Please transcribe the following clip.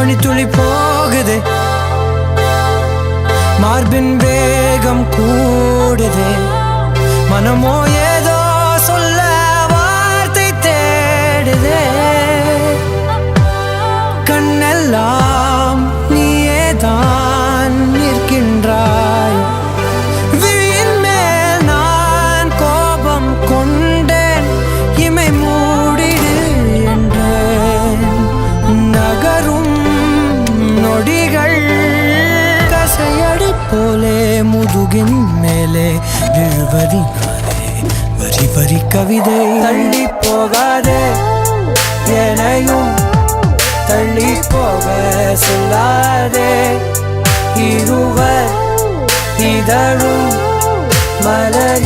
மணித்துளி போகுதே, மார்பின் வேகம் கூடுதே, மனமோ ஏதோ சொல்ல வார்த்தை தேடுதே. கண்ணெல்லாம் நீயேதான் நிற்கின்றாய், விழியின் மேல் நான் கோபம் கொண்டேன், இமை மூடிடு என்றேன். நகரும் நொடிகள் கசையடி போலே முதுகின் மேலே விழுவதினாலே வரி வரி கவிதை. தள்ளி போகாதே, எனையும் தள்ளி போக சொல்லாதே. இருவர் இதழும் மலர்